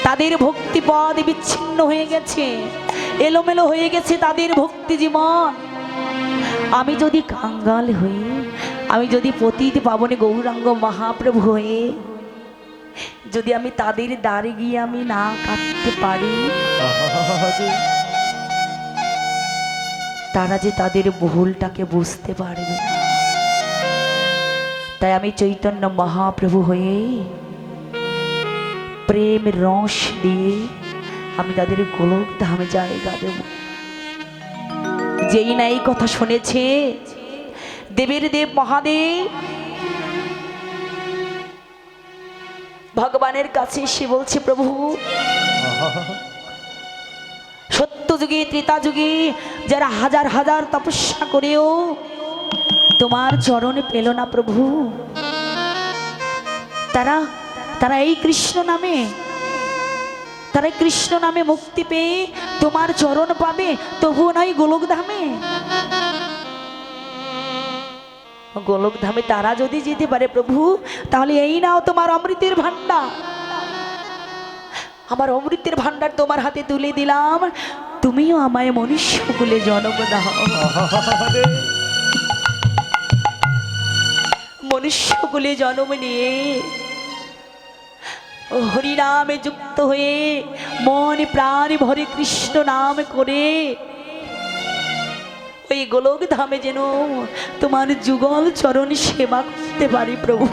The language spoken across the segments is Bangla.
তাদের ভক্তি পদ বিচ্ছিন্ন হয়ে গেছে, এলোমেলো হয়ে গেছে তাদের ভক্তি জীবন। আমি যদি কাঙ্গাল হয়ে, আমি যদি পতিত পাবনে গৌরাঙ্গ মহাপ্রভু হয়ে যদি আমি তাদের দ্বারে গিয়ে আমি না কাটতে পারি, তারা যে তাদের ভুলটাকে বুঝতে পারবে না। তাই আমি চৈতন্য মহাপ্রভু হয়ে প্রেম রস দিয়ে আমি তাদের গোলক ধামে জায়গা দেব। যেই না এই কথা শুনেছে দেবের দেব মহাদেব ভগবানের কাছে এসে বলছে, প্রভু সত্য যুগে ত্রেতা যুগে যারা হাজার হাজার তপস্যা করেও তোমার চরণে পেল না প্রভু, তারা তারা এই কৃষ্ণ নামে, তারা কৃষ্ণ নামে মুক্তি পেয়ে তোমার চরণ পাবে, তবুও নয় গোলক ধামে। গোলক ধামে তারা যদি যেতে পারে প্রভু, তাহলে এই নাও তোমার অমৃতের ভান্ডার, আমার অমৃতের ভান্ডার তোমার হাতে তুলে দিলাম, তুমিও আমায় মনুষ্য কুলে জন্ম দাও। মনুষ্য কুলে জন্ম নিয়ে হরিনামে যুক্ত হয়ে মন প্রাণ ভরে কৃষ্ণ নাম করে ওই গোলক ধামে যেন তোমার যুগল চরণ সেবা করতে পারি প্রভু।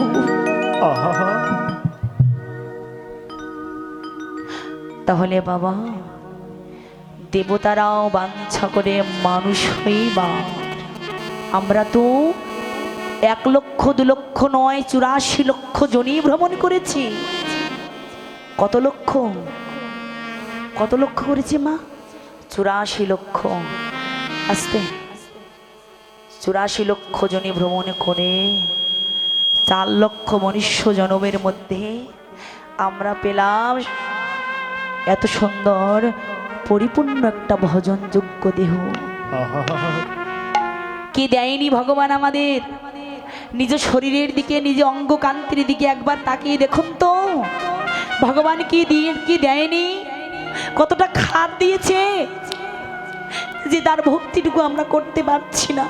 তাহলে বাবা দেবতারাও বাঞ্ছা করে মানুষ হইবা, আমরা তো 1 লক্ষ 2 লক্ষ নয় 84 লক্ষ জনি ভ্রমণ করেছি। কত লক্ষ, কত লক্ষ করেছি মা? 84 লক্ষ। আস্তে 84 লক্ষ জনি ভ্রমণ করে 4 লক্ষ মনুষ্য জনমের মধ্যে আমরা পেলাম এত সুন্দর পরিপূর্ণ একটা ভজন যোগ্য দেহ। কি দেয়নি ভগবান আমাদের? নিজ শরীরের দিকে, নিজ অঙ্গ কান্তির দিকে একবার তাকিয়ে দেখুন তো, ভগবান কি দিয়ে কি দেয়নি, কতটা খাদ দিয়েছে যে তার ভক্তিটুকু আমরা করতে পারছি না।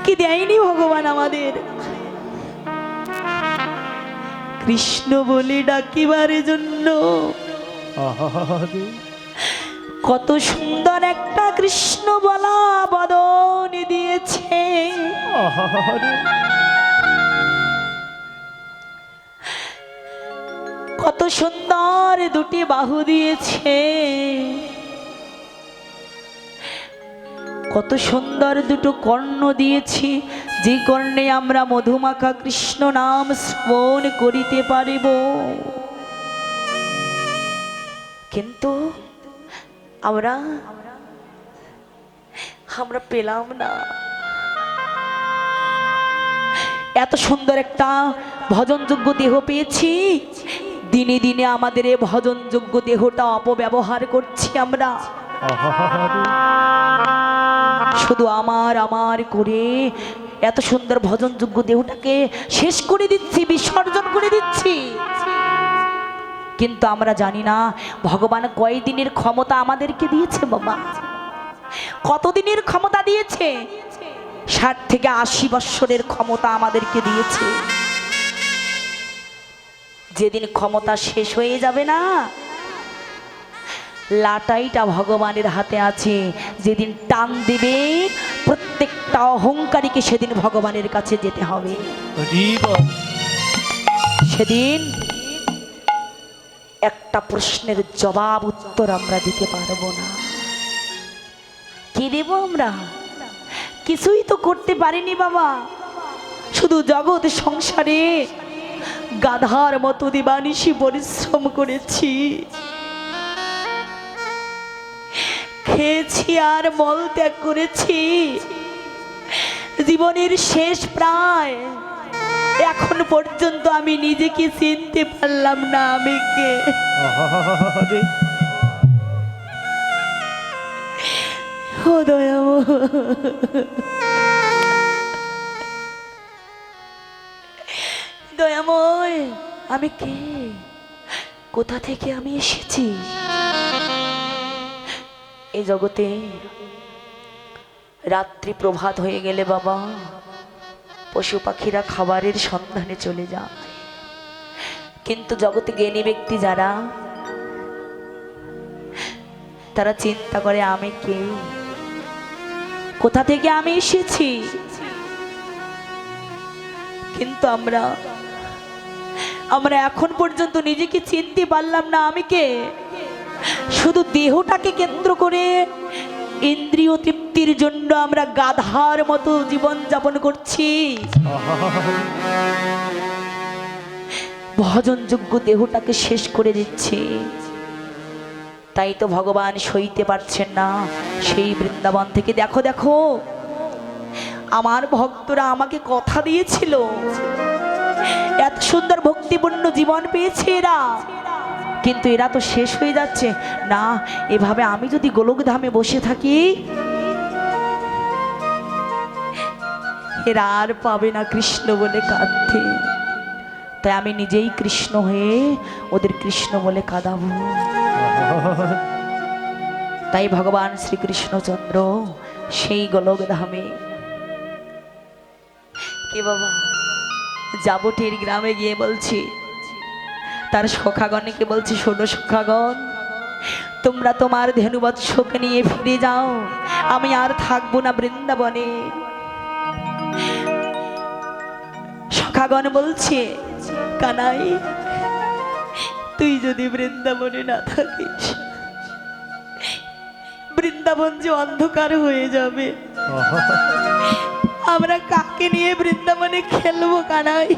কি দেয়নি ভগবান আমাদের? কৃষ্ণ বলে ডাকিবার জন্য কত সুন্দর একটা কৃষ্ণ বলা বদন দিয়েছে। কত সুন্দর 2টি বাহু দিয়েছে, কত সুন্দর 2টো কর্ণ দিয়েছি, যে কর্ণে আমরা মধুমাখা কৃষ্ণ নাম শ্রবণ করিতে পারিব। কিন্তু আমরা পেলাম না। এত সুন্দর একটা ভজনযোগ্য দেহ পেয়েছি, দিনে দিনে আমাদের এই ভজনযোগ্য দেহটা অপব্যবহার করছি আমরা। শুধু আমার আমার করে এত সুন্দর ভজনযোগ্য দেহটাকে শেষ করে দিচ্ছি, বিসর্জন করে দিচ্ছি। কিন্তু আমরা জানি না ভগবান কয়দিনের ক্ষমতা আমাদেরকে দিয়েছে বাবা, কতদিনের ক্ষমতা দিয়েছে? 60 থেকে 80 বৎসরের ক্ষমতা আমাদেরকে দিয়েছে। যেদিন ক্ষমতা শেষ হয়ে যাবে না, লাটাইটা ভগবানের হাতে আছে, যেদিন টান দিবে প্রত্যেকটা অহংকারীকে সেদিন ভগবানের কাছে যেতে হবে। সেদিন একটা প্রশ্নের জবাব উত্তর আমরা দিতে পারবো না। কি দেব আমরা? কিছুই তো করতে পারিনি বাবা, শুধু জগৎ সংসারে গাধার মতো দিবানিশি পরিশ্রম করেছি, খেয়েছি আর মল ত্যাগ করেছি। জীবনের শেষ প্রায়, এখন পর্যন্ত আমি নিজেকে চিনতে পারলাম না আমি কে। ও দয়াময়, আমি কে, কোথা থেকে আমি এসেছি? এই জগতে রাত্রি প্রভাত হয়ে গেলে বাবা পশু পাখিরা খাবারের সন্ধানে চলে যায়, কিন্তু জগতে জ্ঞানী ব্যক্তি যারা, তারা চিন্তা করে আমি কে, কোথা থেকে আমি এসেছি। কিন্তু আমরা এখন পর্যন্ত নিজেকে চিনতে পারলাম না আমি কে। শুধু দেহটাকে কেন্দ্র করে ইন্দ্রিয় তৃপ্তির জন্য আমরা গাধার মতো জীবন যাপন করছি। ভজনযোগ্য দেহটাকে শেষ করে দিচ্ছে। তাই তো ভগবান সইতে পারছেন না সেই বৃন্দাবন থেকে। দেখো দেখো, আমার ভক্তরা আমাকে কথা দিয়েছিল, এত সুন্দর ভক্তিপূর্ণ জীবন পেয়েছে এরা, কিন্তু এরা তো শেষ হয়ে যাচ্ছে। না, এভাবে আমি যদি গোলকধামে বসে থাকি এরা আর পাবে না কৃষ্ণ বলে কাঁদতে। তাই আমি নিজেই কৃষ্ণ হয়ে ওদের কৃষ্ণ বলে কাঁদাবো। তাই ভগবান শ্রীকৃষ্ণচন্দ্র সেই গোলকধামে কে বাবা যাবটের গ্রামে গিয়ে বলছি তার সখাগণকে বলছি, শোনো সখাগণ, তোমরা তোমার ধেনুবৎসকে নিয়ে ফিরে যাও, আমি আর থাকবো না বৃন্দাবনে। সখাগণ বলছে, কানাই তুই যদি বৃন্দাবনে না থাকিস, বৃন্দাবন যে অন্ধকার হয়ে যাবে, আমরা কাকে নিয়ে বৃন্দাবনে খেলবো কানাই?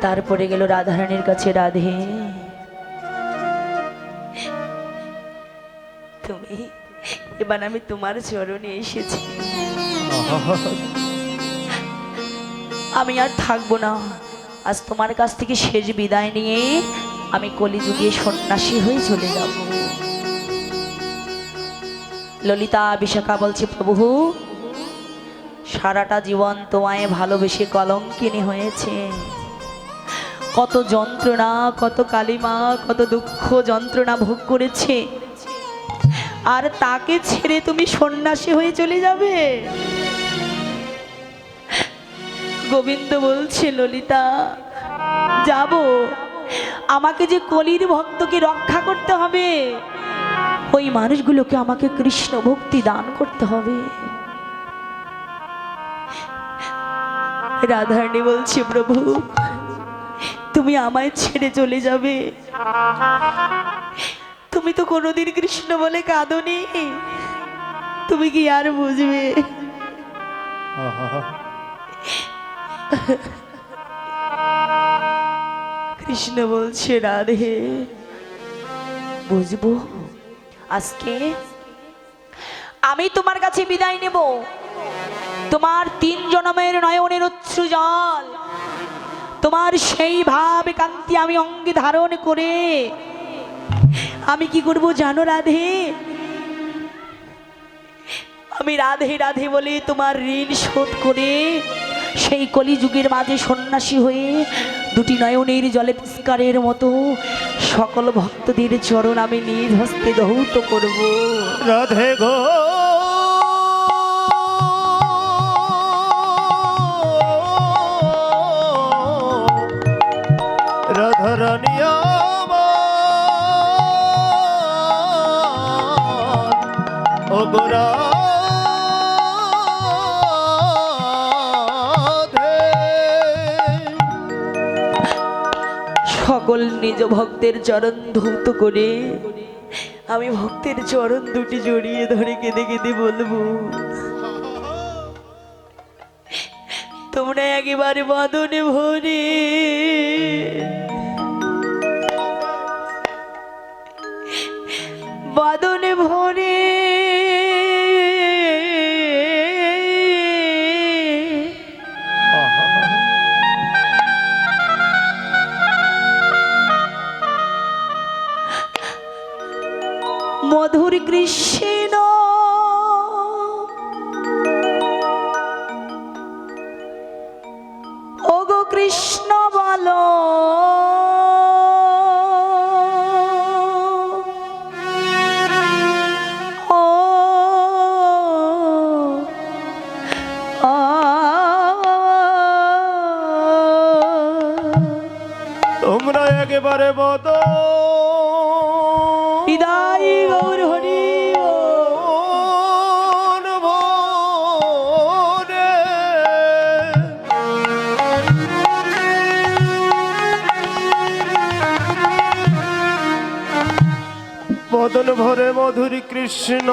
তারপরে গেল রাধারানীর কাছে, রাধে তুমি, এবার আমি তোমার চরণে এসেছি, আমি আর থাকবো না, আজ তোমার কাছ থেকে শেষ বিদায় নিয়ে আমি কলিযুগে সন্ন্যাসী হয়ে চলে যাব। ললিতা বিশাখা বলছে, প্রভু সারাটা জীবন তোমায় ভালোবেসে কলঙ্কিনী হয়েছে, কত যন্ত্রণা, কত কালিমা, কত দুঃখ যন্ত্রণা ভোগ করেছে, আর তাকে ছেড়ে তুমি সন্ন্যাসী হয়ে চলে যাবে? গোবিন্দ বলছে, ললিতা যাব, আমাকে যে কলির ভক্তকে রক্ষা করতে হবে, ওই মানুষগুলোকে আমাকে কৃষ্ণ ভক্তি দান করতে হবে। রাধারানী বলছে, প্রভু তুমি আমায় ছেড়ে চলে যাবে, তুমি তো কোনোদিন কৃষ্ণ বলে কাঁদোনি, তুমি কি আর বুঝবে? কৃষ্ণ বলছে, রাধে বুঝবো, আজকে আমি তোমার কাছে বিদায় নেব, তোমার 3 জন্মের নয়নের অশ্রু জল, তোমার সেই ভাব কান্তি আমি অঙ্গে ধারণ করে আমি কি করব জানো রাধে? আমি রাধে রাধে বলে তোমার ঋণ শোধ করে সেই কলিযুগের মাঝে সন্ন্যাসী হয়ে 2টি নয়নের জলে পুষ্কারের মতো সকল ভক্তদের চরণ আমি নিজ হস্তে ধৌত করব। রাধে গো রাধারানী ও গোরা সকল নিজ ভক্তের চরণ ধৌত করে আমি ভক্তের চরণ 2টি জড়িয়ে ধরে কেঁদে কেঁদে বলবো, তোমরা একেবারে বাঁধনে ভরে বাঁধনে ভরে মধুর কৃষ্ণ বদ বিদায় গৌর হরি বদন ভরে মধুরী কৃষ্ণ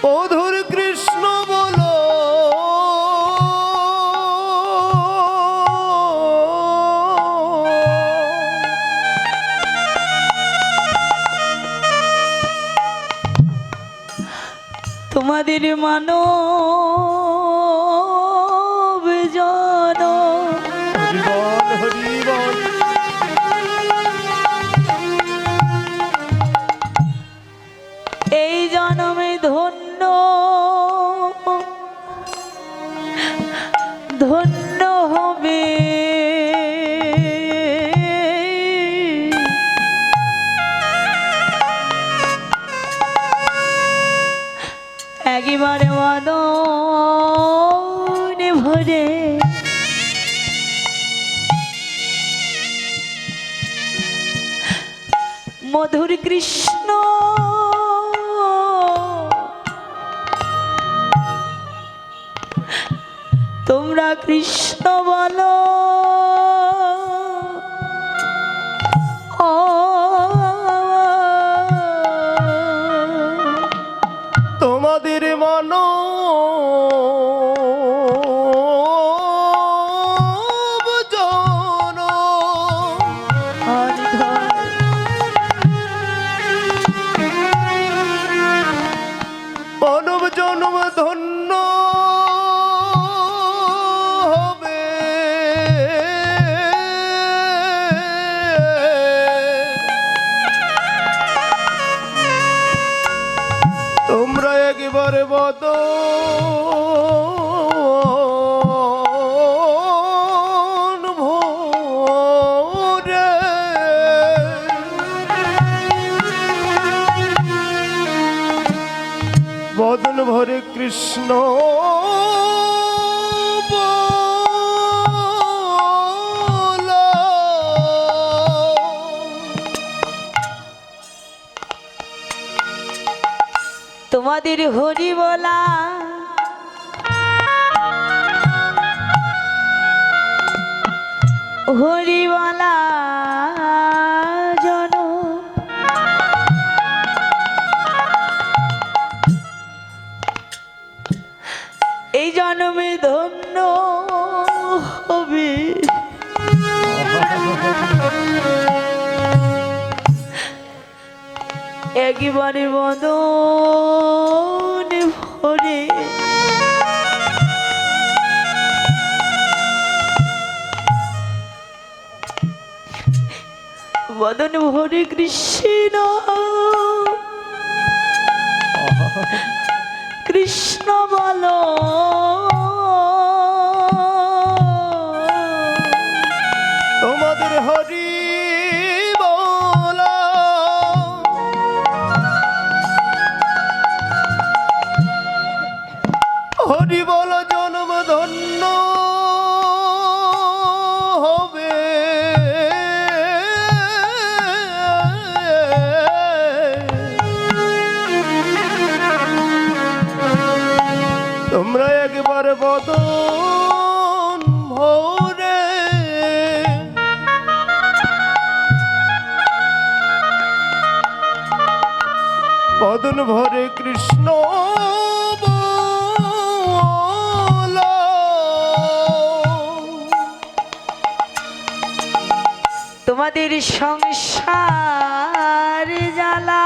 মধুর কৃষ্ণ বলো তোমাদের মানব জন হরিবল হরিবল এই জন্মে ধন্য ধন্য হবে একেবারে মদনে ভরে মধুর কৃষ্ণ তোমরা কৃষ্ণ বলো তোমাদের মন জন মানব জন্ম ধন্য হবে তোমরা একবারে বদন ভরে বদন ভরে কৃষ্ণ বলো। তোমাদের হরি বলা হরি বলা জন এই জন্মে ধন্য হবে একেবারে বদনে ভরে বদনে ভরে কৃষ্ণ কৃষ্ণ বলো তোমাদের হরি বলা হরি বল জন্ম ধন্য হবে তোমরা একবার বদন ভরে বদন ভরে কৃষ্ণ বলো। তোমাদের সংসার জ্বালা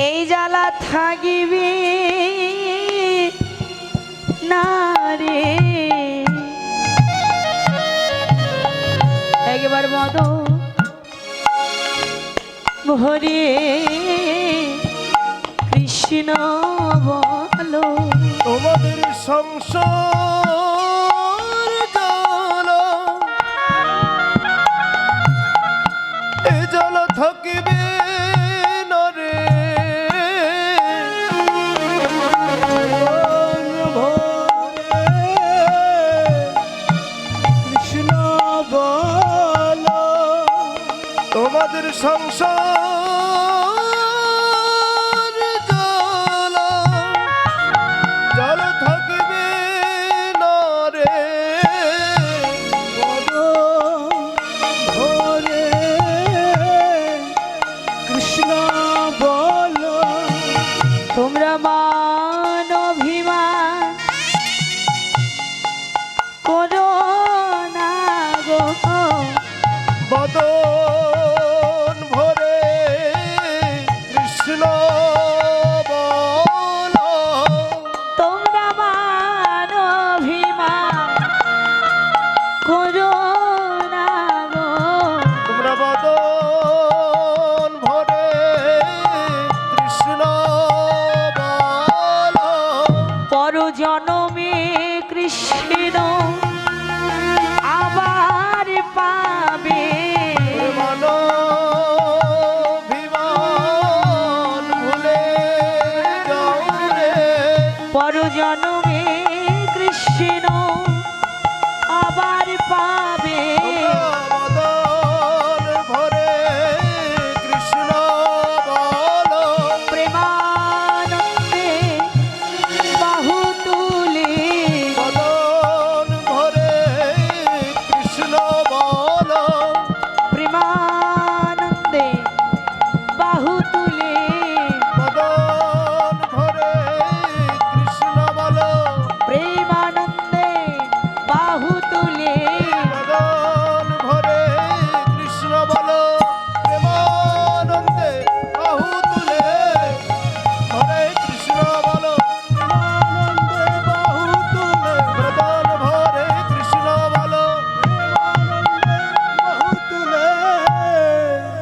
এই জ্বালা থাকিবে না রে একবার মদ ভরে কৃষ্ণ বলো তোমাদের সংসার জ্বালা জল থাকিবে না রে ভরে কৃষ্ণ বলো তোমরা মান অভিমান করো না গো, বদন ভরে কৃষ্ণ বলো তোমরা মান অভিমান করো না গো, তোমরা বদন ভরে কৃষ্ণ বলো পর জনমে কৃষ্ণ আবার পাবে, মানবিমান ভুলে যাও রে পর জনমে কৃষ্ণ আবার পাবে, বদন ভরে কৃষ্ণ বলো প্রেমানন্দে বাহু তুলে, বদন ভরে কৃষ্ণ বলো প্রেমানন্দে বাহু তুলে, বদন ভরে কৃষ্ণ বলো প্রেমানন্দে বাহু তুলে, বদন ভরে কৃষ্ণ বলো প্রেমানন্দে বাহু তুলে হরে কৃষ্ণ বলো প্রেমানন্দে বাহু তুলে বদন ভরে কৃষ্ণ বলো প্রেমানন্দে বাহু তুলে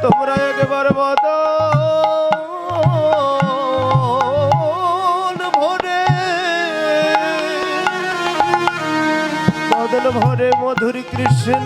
তোমরা একবার বদন ভরে মধুর কৃষ্ণ